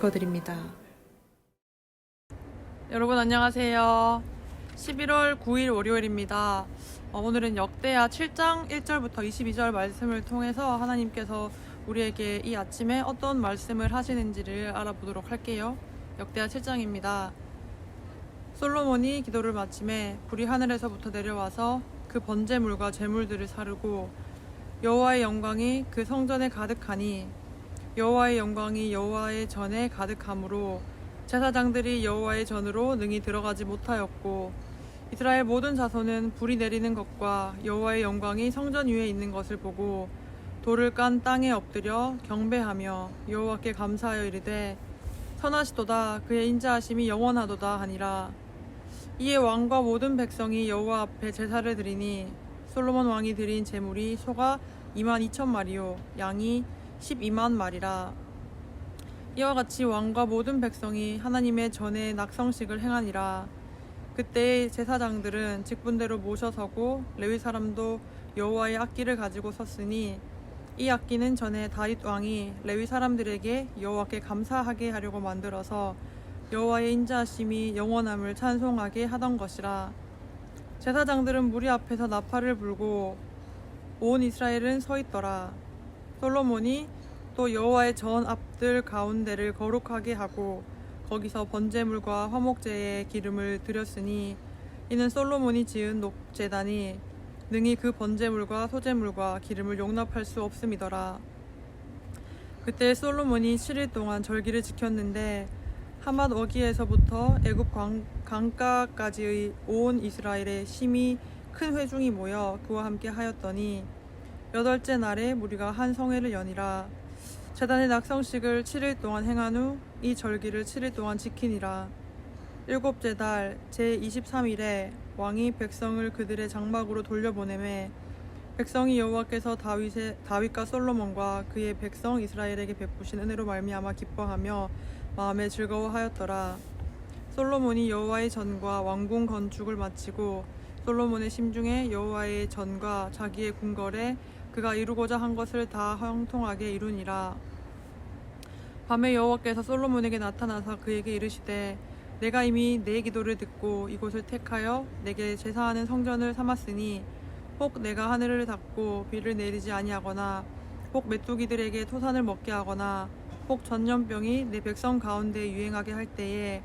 읽어드립니다. 여러분 안녕하세요. 11월 9일 월요일입니다. 오늘은 역대하 7장 1절부터 22절 말씀을 통해서 하나님께서 우리에게 이 아침에 어떤 말씀을 하시는지를 알아보도록 할게요. 역대하 7장입니다. 솔로몬이 기도를 마침에 불이 하늘에서부터 내려와서 그 번제물과 제물들을 사르고 여호와의 영광이 그 성전에 가득하니 여호와의 영광이 여호와의 전에 가득하므로 제사장들이 여호와의 전으로 능히 들어가지 못하였고 이스라엘 모든 자손은 불이 내리는 것과 여호와의 영광이 성전 위에 있는 것을 보고 돌을 깐 땅에 엎드려 경배하며 여호와께 감사하여 이르되 선하시도다 그의 인자하심이 영원하도다 하니라. 이에 왕과 모든 백성이 여호와 앞에 제사를 드리니 솔로몬 왕이 드린 제물이 소가 22,000마리요 양이 12만 마리라. 이와 같이 왕과 모든 백성이 하나님의 전에 낙성식을 행하니라. 그때 제사장들은 직분대로 모셔서고 레위 사람도 여호와의 악기를 가지고 섰으니 이 악기는 전에 다윗 왕이 레위 사람들에게 여호와께 감사하게 하려고 만들어서 여호와의 인자하심이 영원함을 찬송하게 하던 것이라. 제사장들은 무리 앞에서 나팔을 불고 온 이스라엘은 서 있더라. 솔로몬이 또 여호와의 전 앞들 가운데를 거룩하게 하고 거기서 번제물과 화목제의 기름을 드렸으니 이는 솔로몬이 지은 녹제단이 능히 그 번제물과 소제물과 기름을 용납할 수 없음이더라. 그때 솔로몬이 7일 동안 절기를 지켰는데 하맛 어기에서부터 애굽 강가까지의 온 이스라엘의 심히 큰 회중이 모여 그와 함께 하였더니 8째 날에 무리가 한 성회를 여니라. 제단의 낙성식을 7일 동안 행한 후 이 절기를 7일 동안 지키니라. 7째 달 제23일에 왕이 백성을 그들의 장막으로 돌려보내매 백성이 여호와께서 다윗과 솔로몬과 그의 백성 이스라엘에게 베푸신 은혜로 말미암아 기뻐하며 마음에 즐거워하였더라. 솔로몬이 여호와의 전과 왕궁 건축을 마치고 솔로몬의 심중에 여호와의 전과 자기의 궁궐에 그가 이루고자 한 것을 다 형통하게 이루니라. 밤에 여호와께서 솔로몬에게 나타나사 그에게 이르시되 내가 이미 내 기도를 듣고 이곳을 택하여 내게 제사하는 성전을 삼았으니 혹 내가 하늘을 닫고 비를 내리지 아니하거나 혹 메뚜기들에게 토산을 먹게 하거나 혹 전염병이 내 백성 가운데 유행하게 할 때에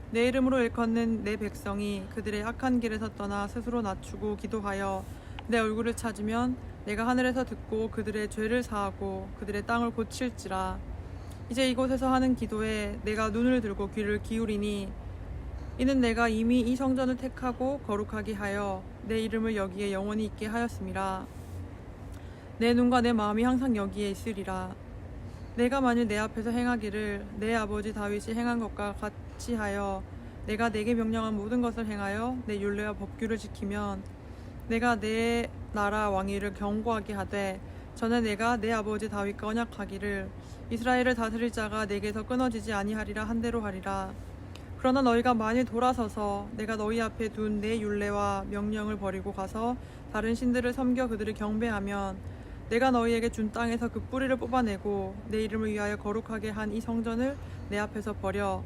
내 이름으로 일컫는 내 백성이 그들의 악한 길에서 떠나 스스로 낮추고 기도하여 내 얼굴을 찾으면 내가 하늘에서 듣고 그들의 죄를 사하고 그들의 땅을 고칠지라. 이제 이곳에서 하는 기도에 내가 눈을 들고 귀를 기울이니 이는 내가 이미 이 성전을 택하고 거룩하게 하여 내 이름을 여기에 영원히 있게 하였음이라. 내 눈과 내 마음이 항상 여기에 있으리라. 내가 만일 내 앞에서 행하기를 내 아버지 다윗이 행한 것과 같이 하여 내가 내게 명령한 모든 것을 행하여 내 율례와 법규를 지키면 내가 내 나라 왕위를 견고하게 하되 전에 내가 내 아버지 다윗과 언약하기를 이스라엘을 다스릴 자가 내게서 끊어지지 아니하리라 한 대로 하리라. 그러나 너희가 만일 돌아서서 내가 너희 앞에 둔 내 율례와 명령을 버리고 가서 다른 신들을 섬겨 그들을 경배하면 내가 너희에게 준 땅에서 그 뿌리를 뽑아내고 내 이름을 위하여 거룩하게 한 이 성전을 내 앞에서 버려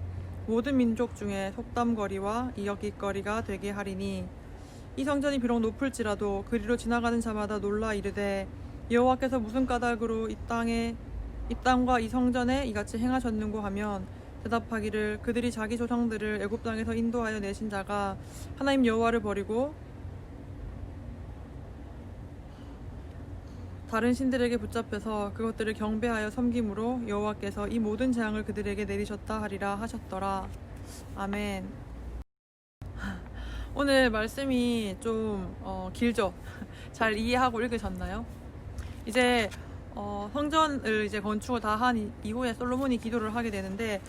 모든 민족 중에 속담거리와 이야깃거리가 되게 하리니 이 성전이 비록 높을지라도 그리로 지나가는 자마다 놀라 이르되 여호와께서 무슨 까닭으로 이 땅과 이 성전에 이같이 행하셨는고 하면 대답하기를 그들이 자기 조상들을 애굽 땅에서 인도하여 내신 자가 하나님 여호와를 버리고 다른 신들에게 붙잡혀서 그것들을 경배하여 섬김으로 여호와께서 이 모든 재앙을 그들에게 내리셨다 하리라 하셨더라. 아멘. 오늘 말씀이 좀 길죠? 잘 이해하고 읽으셨나요? 이제 성전을 이제 건축을 다 한 이후에 솔로몬이 기도를 하게 되는데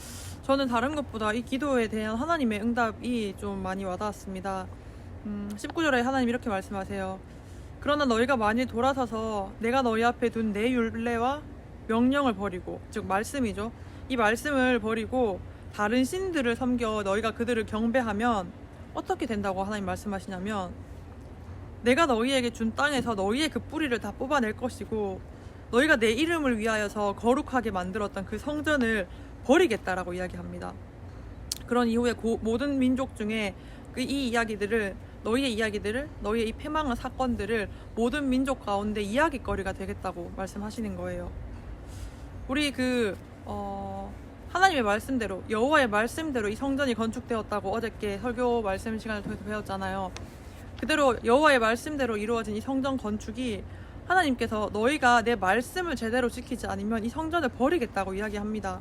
저는 다른 것보다 이 기도에 대한 하나님의 응답이 좀 많이 와닿았습니다. 19절에 하나님 이렇게 말씀하세요. 그러나 너희가 만일 돌아서서 내가 너희 앞에 둔 내 율례와 명령을 버리고, 즉 말씀이죠. 이 말씀을 버리고 다른 신들을 섬겨 너희가 그들을 경배하면 어떻게 된다고 하나님 말씀하시냐면, 내가 너희에게 준 땅에서 너희의 그 뿌리를 다 뽑아낼 것이고 너희가 내 이름을 위하여서 거룩하게 만들었던 그 성전을 버리겠다라고 이야기합니다. 그런 이후에 모든 민족 중에 이 이야기들을, 너희의 이야기들을, 너희의 이 패망한 사건들을 모든 민족 가운데 이야기거리가 되겠다고 말씀하시는 거예요. 우리 하나님의 말씀대로, 여호와의 말씀대로 이 성전이 건축되었다고 어저께 설교 말씀 시간을 통해서 배웠잖아요. 그대로 여호와의 말씀대로 이루어진 이 성전 건축이 하나님께서 너희가 내 말씀을 제대로 지키지 않으면 이 성전을 버리겠다고 이야기합니다.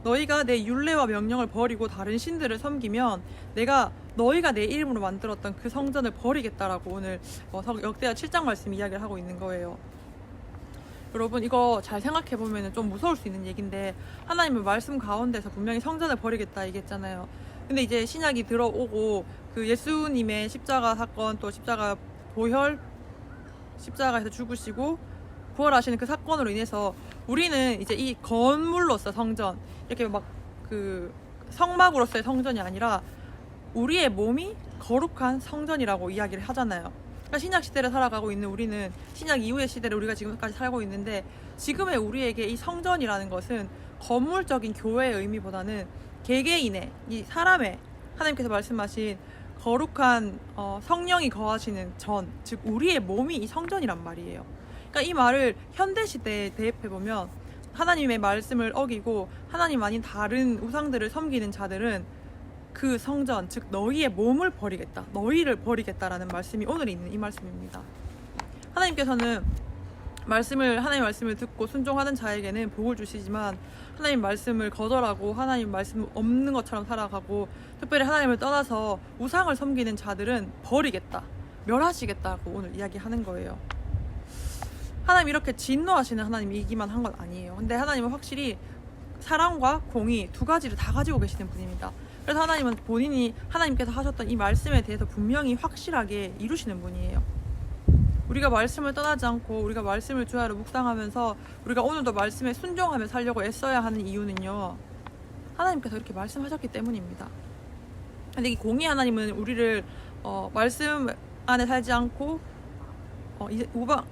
너희가 내 율례와 명령을 버리고 다른 신들을 섬기면 내가 너희가 내 이름으로 만들었던 그 성전을 버리겠다라고 오늘 역대하 7장 말씀 이야기를 하고 있는 거예요. 여러분, 이거 잘 생각해보면 좀 무서울 수 있는 얘기인데, 하나님의 말씀 가운데서 분명히 성전을 버리겠다 얘기했잖아요. 근데 이제 신약이 들어오고 그 예수님의 십자가 사건, 또 십자가 보혈, 십자가에서 죽으시고 부활하시는 그 사건으로 인해서 우리는 이제 이 건물로서 성전, 이렇게 막 그 성막으로서의 성전이 아니라 우리의 몸이 거룩한 성전이라고 이야기를 하잖아요. 그러니까 신약 시대를 살아가고 있는 우리는, 신약 이후의 시대를 우리가 지금까지 살고 있는데, 지금의 우리에게 이 성전이라는 것은 건물적인 교회의 의미보다는 개개인의, 이 사람의, 하나님께서 말씀하신 거룩한 성령이 거하시는 전, 즉 우리의 몸이 이 성전이란 말이에요. 그러니까 이 말을 현대 시대에 대입해보면, 하나님의 말씀을 어기고 하나님 아닌 다른 우상들을 섬기는 자들은 그 성전, 즉 너희의 몸을 버리겠다, 너희를 버리겠다라는 말씀이 오늘 있는 이 말씀입니다. 하나님께서는 하나님의 말씀을 듣고 순종하는 자에게는 복을 주시지만, 하나님 말씀을 거절하고 하나님 말씀 없는 것처럼 살아가고 특별히 하나님을 떠나서 우상을 섬기는 자들은 버리겠다, 멸하시겠다고 오늘 이야기하는 거예요. 하나님 이렇게 진노하시는 하나님이기만 한 건 아니에요. 근데 하나님은 확실히 사랑과 공의 두 가지를 다 가지고 계시는 분입니다. 그래서 하나님은 본인이, 하나님께서 하셨던 이 말씀에 대해서 분명히 확실하게 이루시는 분이에요. 우리가 말씀을 떠나지 않고 우리가 말씀을 주야로 묵상하면서 우리가 오늘도 말씀에 순종하며 살려고 애써야 하는 이유는요, 하나님께서 이렇게 말씀하셨기 때문입니다. 근데 이 공의 하나님은 우리를 말씀 안에 살지 않고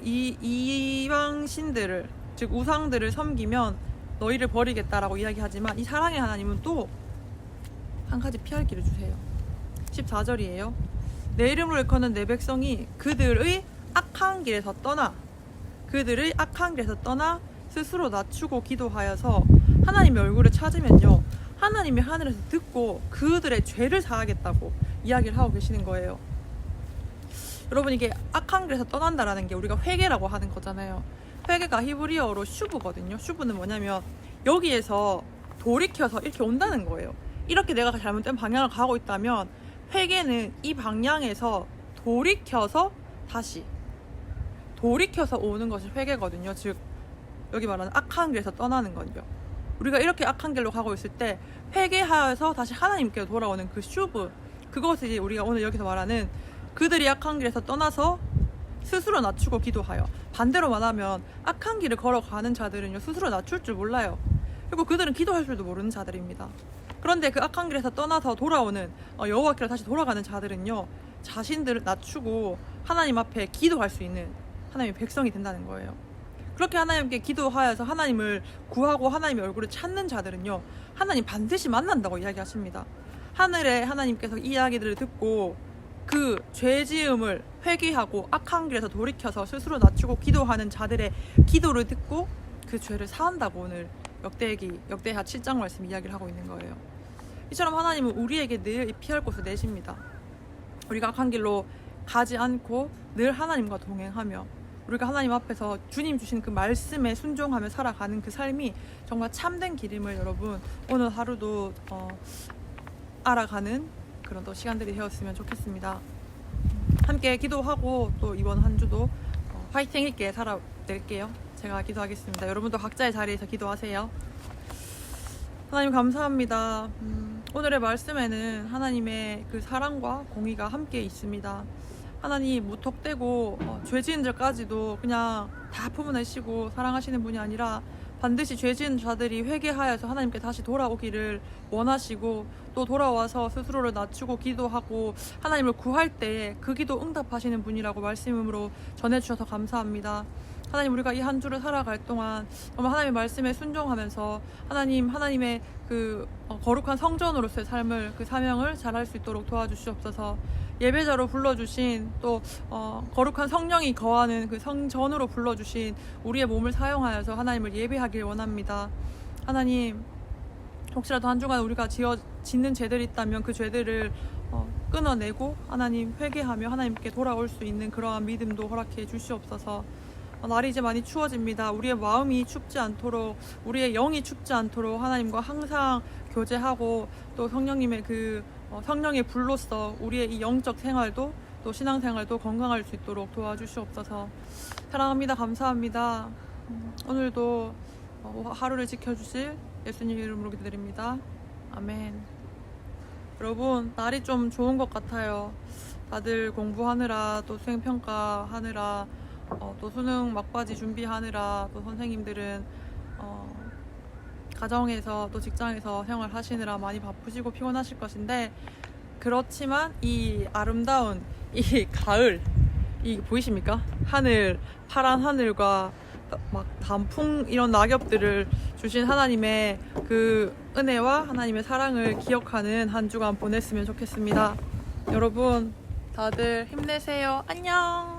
이방 신들을, 즉 우상들을 섬기면 너희를 버리겠다라고 이야기하지만, 이 사랑의 하나님은 또 한 가지 피할 길을 주세요. 14절이에요. 내 이름을 일컫는 내 백성이 그들의 악한 길에서 떠나 스스로 낮추고 기도하여서 하나님의 얼굴을 찾으면요, 하나님이 하늘에서 듣고 그들의 죄를 사하겠다고 이야기를 하고 계시는 거예요. 여러분, 이게 악한 길에서 떠난다라는 게 우리가 회개라고 하는 거잖아요. 회개가 히브리어로 슈브거든요. 슈브는 뭐냐면 여기에서 돌이켜서 이렇게 온다는 거예요. 이렇게 내가 잘못된 방향을 가고 있다면 회개는 이 방향에서 돌이켜서 오는 것이 회개거든요. 즉 여기 말하는 악한 길에서 떠나는 거죠. 우리가 이렇게 악한 길로 가고 있을 때 회개하여서 다시 하나님께 돌아오는 그 슈브, 그것이 우리가 오늘 여기서 말하는 그들이 악한 길에서 떠나서 스스로 낮추고 기도하여. 반대로 말하면 악한 길을 걸어가는 자들은요, 스스로 낮출 줄 몰라요. 그리고 그들은 기도할 줄도 모르는 자들입니다. 그런데 그 악한 길에서 떠나서 돌아오는 여호와께로 다시 돌아가는 자들은요, 자신들을 낮추고 하나님 앞에 기도할 수 있는 하나님의 백성이 된다는 거예요. 그렇게 하나님께 기도하여서 하나님을 구하고 하나님의 얼굴을 찾는 자들은요, 하나님 반드시 만난다고 이야기하십니다. 하늘의 하나님께서 이 이야기들을 듣고 그 죄지음을 회개하고 악한 길에서 돌이켜서 스스로 낮추고 기도하는 자들의 기도를 듣고 그 죄를 사한다고 오늘 역대하 7장 말씀 이야기를 하고 있는 거예요. 이처럼 하나님은 우리에게 늘 피할 곳을 내십니다. 우리가 악한 길로 가지 않고 늘 하나님과 동행하며 우리가 하나님 앞에서 주님 주신 그 말씀에 순종하며 살아가는 그 삶이 정말 참된 길임을 여러분 오늘 하루도 알아가는 그런 또 시간들이 되었으면 좋겠습니다. 함께 기도하고 또 이번 한 주도 화이팅 있게 살아낼게요. 제가 기도하겠습니다. 여러분도 각자의 자리에서 기도하세요. 하나님 감사합니다. 오늘의 말씀에는 하나님의 그 사랑과 공의가 함께 있습니다. 하나님 무턱대고 죄 지은 자까지도 그냥 다 품어내시고 사랑하시는 분이 아니라 반드시 죄 지은 자들이 회개하여서 하나님께 다시 돌아오기를 원하시고 또 돌아와서 스스로를 낮추고 기도하고 하나님을 구할 때 그 기도 응답하시는 분이라고 말씀으로 전해주셔서 감사합니다. 하나님, 우리가 이 한 주를 살아갈 동안 정말 하나님의 말씀에 순종하면서 하나님의 그 거룩한 성전으로서의 삶을, 그 사명을 잘할 수 있도록 도와주시옵소서. 예배자로 불러주신, 또 거룩한 성령이 거하는 그 성전으로 불러주신 우리의 몸을 사용하여서 하나님을 예배하길 원합니다. 하나님, 혹시라도 한 주간 우리가 짓는 죄들이 있다면 그 죄들을 끊어내고 하나님 회개하며 하나님께 돌아올 수 있는 그러한 믿음도 허락해 주시옵소서. 날이 이제 많이 추워집니다. 우리의 마음이 춥지 않도록, 우리의 영이 춥지 않도록 하나님과 항상 교제하고, 또 성령님의 그 성령의 불로써 우리의 이 영적 생활도, 또 신앙생활도 건강할 수 있도록 도와주시옵소서. 사랑합니다. 감사합니다. 오늘도 하루를 지켜주실 예수님 이름으로 기도드립니다. 아멘. 여러분, 날이 좀 좋은 것 같아요. 다들 공부하느라, 또 수행평가 하느라, 또 수능 막바지 준비하느라, 또 선생님들은 가정에서 또 직장에서 생활하시느라 많이 바쁘시고 피곤하실 것인데, 그렇지만 이 아름다운 이 가을, 이 보이십니까? 하늘, 파란 하늘과 막 단풍, 이런 낙엽들을 주신 하나님의 그 은혜와 하나님의 사랑을 기억하는 한 주간 보냈으면 좋겠습니다. 여러분, 다들 힘내세요. 안녕.